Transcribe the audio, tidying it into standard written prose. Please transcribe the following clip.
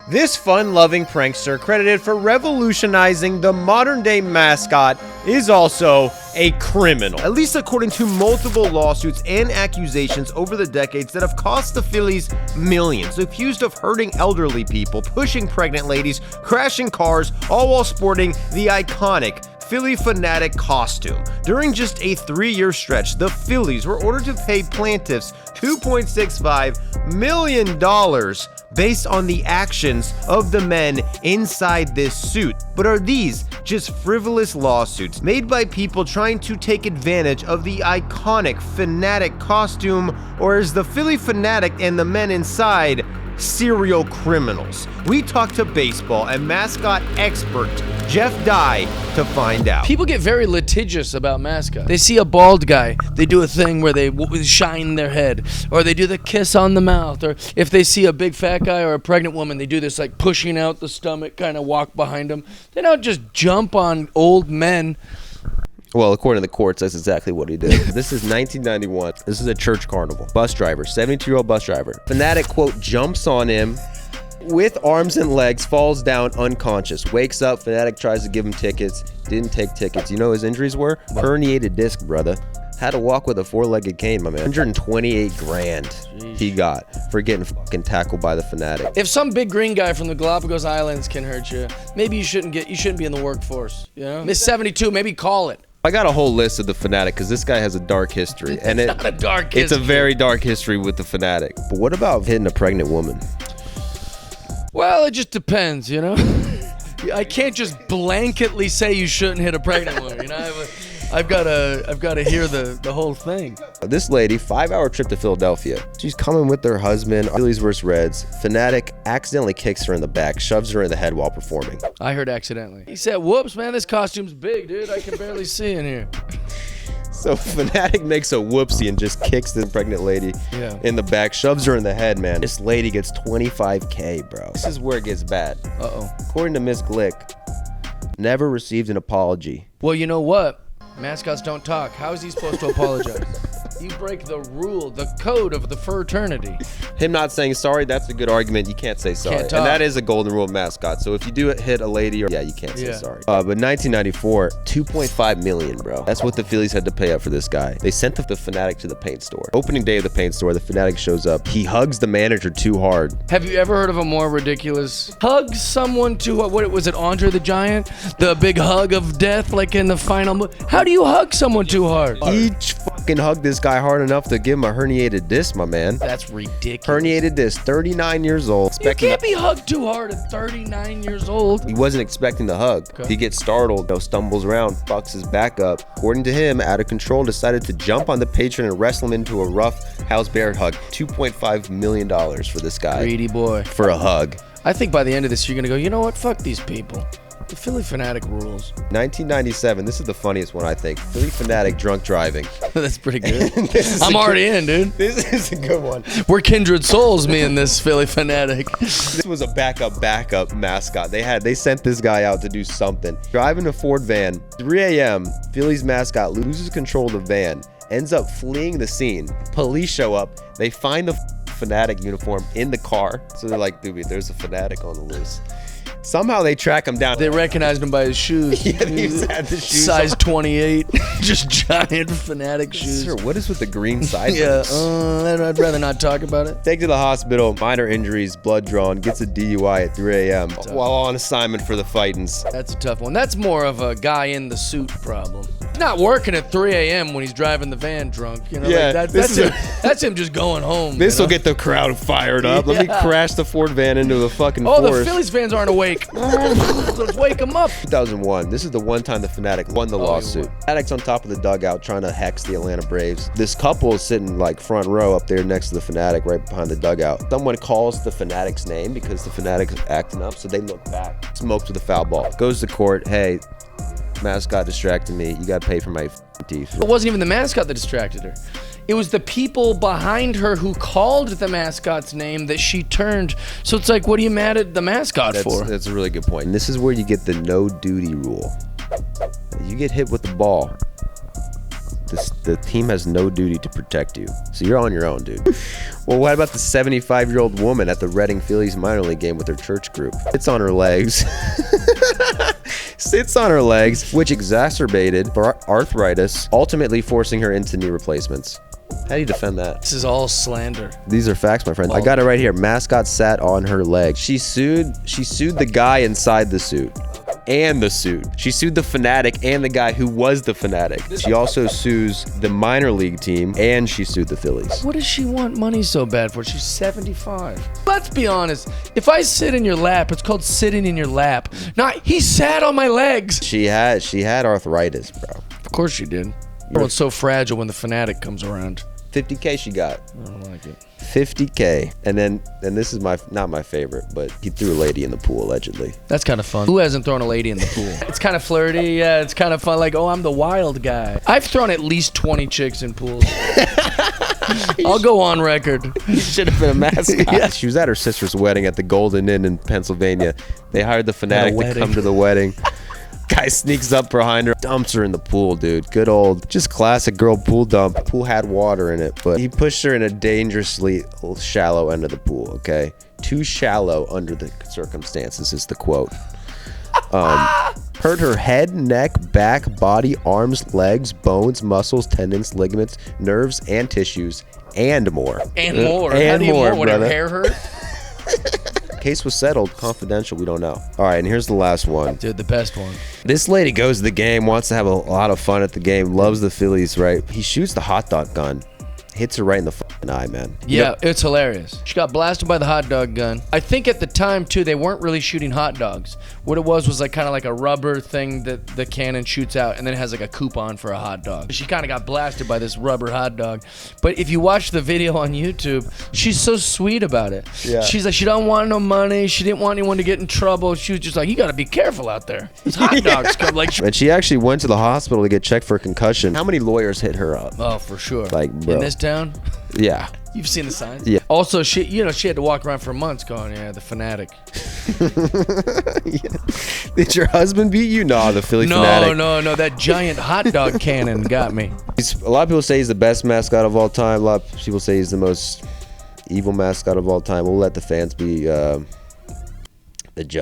This fun-loving prankster, credited for revolutionizing the modern-day mascot, is also a criminal. At least according to multiple lawsuits and accusations over the decades that have cost the Phillies millions. Accused of hurting elderly people, pushing pregnant ladies, crashing cars, all while sporting the iconic Phillie Phanatic costume. During just a 3-year stretch, the Phillies were ordered to pay plaintiffs $2.65 million based on the actions of the men inside this suit. But are these just frivolous lawsuits made by people trying to take advantage of the iconic Phanatic costume, or is the Phillie Phanatic and the men inside serial criminals? We talked to baseball and mascot expert Jeff Dye to find out. People get very litigious about Mascot. They see a bald guy, they do a thing where they shine their head, or they do the kiss on the mouth, or if they see a big fat guy or a pregnant woman, they do this like pushing out the stomach, kind of walk behind them. They don't just jump on old men. Well, according to the courts, that's exactly what he did. This is 1991. This is a church carnival. Bus driver, 72-year-old bus driver. Phanatic, quote, jumps on him with arms and legs, falls down unconscious. Wakes up, Phanatic tries to give him tickets. Didn't take tickets. You know his injuries were? Herniated disc, brother. Had to walk with a 4-legged cane, my man. 128 grand he got for getting fucking tackled by the Phanatic. If some big green guy from the Galapagos Islands can hurt you, maybe you shouldn't be in the workforce. You know, Miss 72, maybe call it. I got a whole list of the Phanatic because this guy has a dark history. And Not a dark history. It's a very dark history with the Phanatic. But what about hitting a pregnant woman? Well, it just depends, you know? I can't just blanketly say you shouldn't hit a pregnant woman, you know? I've got to hear the whole thing. This lady, 5-hour trip to Philadelphia. She's coming with her husband, Phillies vs. Reds. Phanatic accidentally kicks her in the back, shoves her in the head while performing. I heard accidentally. He said, whoops, man, this costume's big, dude. I can barely see in here. So Phanatic makes a whoopsie and just kicks the pregnant lady in the back, shoves her in the head, man. This lady gets $25K, bro. This is where it gets bad. Uh-oh. According to Miss Glick, never received an apology. Well, you know what? Mascots don't talk. How is he supposed to apologize? You break the rule, the code of the fraternity. Him not saying sorry, that's a good argument. You can't say sorry. Can't and that is a golden rule of Mascot. So if you do hit a lady, or you can't say sorry. But 1994, $2.5 million, bro. That's what the Phillies had to pay up for this guy. They sent the Phanatic to the paint store. Opening day of the paint store, the Phanatic shows up. He hugs the manager too hard. Have you ever heard of a more ridiculous hug someone too hard? What was it, Andre the Giant? The big hug of death, like in the final How do you hug someone too hard? He fucking hugged this guy hard enough to give him a herniated disc, my man. That's ridiculous. Herniated disc, 39 years old. You can't be hugged too hard at 39 years old. He wasn't expecting the hug. Okay. He gets startled, stumbles around, fucks his back up. According to him, out of control, decided to jump on the patron and wrestle him into a rough house bear hug. $2.5 million for this guy. Greedy boy. For a hug. I think by the end of this, you're going to go, you know what? Fuck these people. The Phillie Phanatic rules. 1997. This is the funniest one, I think. Phillie Phanatic drunk driving. That's pretty good. I'm already in, dude. This is a good one. We're kindred souls, me and this Phillie Phanatic. This was a backup mascot. They sent this guy out to do something. Driving a Ford van. 3 a.m. Phillies mascot loses control of the van. Ends up fleeing the scene. Police show up. They find the Phanatic uniform in the car. So they're like, dude, there's a Phanatic on the loose. Somehow they track him down. They recognized him by his shoes. Yeah, he had the shoes size 28. Just giant Phanatic shoes. Sir, what is with the green side? I'd rather not talk about it. Take to the hospital, minor injuries, blood drawn, gets a DUI at 3 a.m. while on assignment for the fightins. That's a tough one. That's more of a guy in the suit problem. He's not working at 3 a.m. when he's driving the van drunk. You know, that's him just going home. This will get the crowd fired up. Let me crash the Ford van into the fucking forest. The Phillies fans aren't awake. Let's wake them up. 2001. This is the one time the Phanatic won the lawsuit. Phanatic's on top of the dugout trying to hex the Atlanta Braves. This couple is sitting like front row up there next to the Phanatic, right behind the dugout. Someone calls the Phanatic's name because the Phanatic's acting up, so they look back. Smokes with a foul ball. Goes to court. Hey, mascot distracted me. You got to pay for my teeth. It wasn't even the mascot that distracted her. It was the people behind her who called the mascot's name that she turned. So it's like, what are you mad at the mascot for? That's a really good point. And this is where you get the no duty rule. You get hit with the ball, the team has no duty to protect you. So you're on your own, dude. Well, what about the 75-year-old woman at the Reading Phillies minor league game with her church group? Sits on her legs. Sits on her legs, which exacerbated arthritis, ultimately forcing her into knee replacements. How do you defend that? This is all slander. These are facts, my friend. I got it right here. Mascot sat on her leg. She sued the guy inside the suit. And the suit. She sued the fanatic and the guy who was the fanatic. She also sues the minor league team, and she sued the Phillies. What does she want money so bad for? She's 75. Let's be honest. If I sit in your lap, it's called sitting in your lap. Not, he sat on my legs. She had arthritis, bro. Of course she did. It's so fragile when the fanatic comes around. $50K she got. I don't like it. $50K. And this is not my favorite, but he threw a lady in the pool, allegedly. That's kind of fun. Who hasn't thrown a lady in the pool? It's kind of flirty. Yeah, it's kind of fun. Like, oh, I'm the wild guy. I've thrown at least 20 chicks in pools. I'll go on record. You should have been a mascot. Yeah. She was at her sister's wedding at the Golden Inn in Pennsylvania. They hired the fanatic to come to the wedding. Guy sneaks up behind her, dumps her in the pool, dude. Good old, just classic girl pool dump. Pool had water in it, but he pushed her in a dangerously shallow end of the pool, okay? Too shallow under the circumstances is the quote. Hurt her head, neck, back, body, arms, legs, bones, muscles, tendons, ligaments, nerves, and tissues, and more. And more? And how do you more, when brother. her hair hurt? Case was settled. Confidential. We don't know. All right, and here's the last one. Dude, the best one. This lady goes to the game, wants to have a lot of fun at the game, loves the Phillies, right? He shoots the hot dog gun. Hits her right in the fucking eye, man. Yeah, it's hilarious. She got blasted by the hot dog gun. I think at the time, too, they weren't really shooting hot dogs. What it was like kind of like a rubber thing that the cannon shoots out, and then it has like a coupon for a hot dog. She kind of got blasted by this rubber hot dog. But if you watch the video on YouTube, she's so sweet about it. Yeah. She's like, she don't want no money. She didn't want anyone to get in trouble. She was just like, you got to be careful out there. These hot dogs come like... And she actually went to the hospital to get checked for a concussion. How many lawyers hit her up? Oh, for sure. Like, bro. In this town? Yeah. You've seen the signs? Yeah. Also, she had to walk around for months going, yeah, the fanatic. Yeah. Did your husband beat you? No, the Philly fanatic. No. That giant hot dog cannon got me. A lot of people say he's the best mascot of all time. A lot of people say he's the most evil mascot of all time. We'll let the fans be the judge.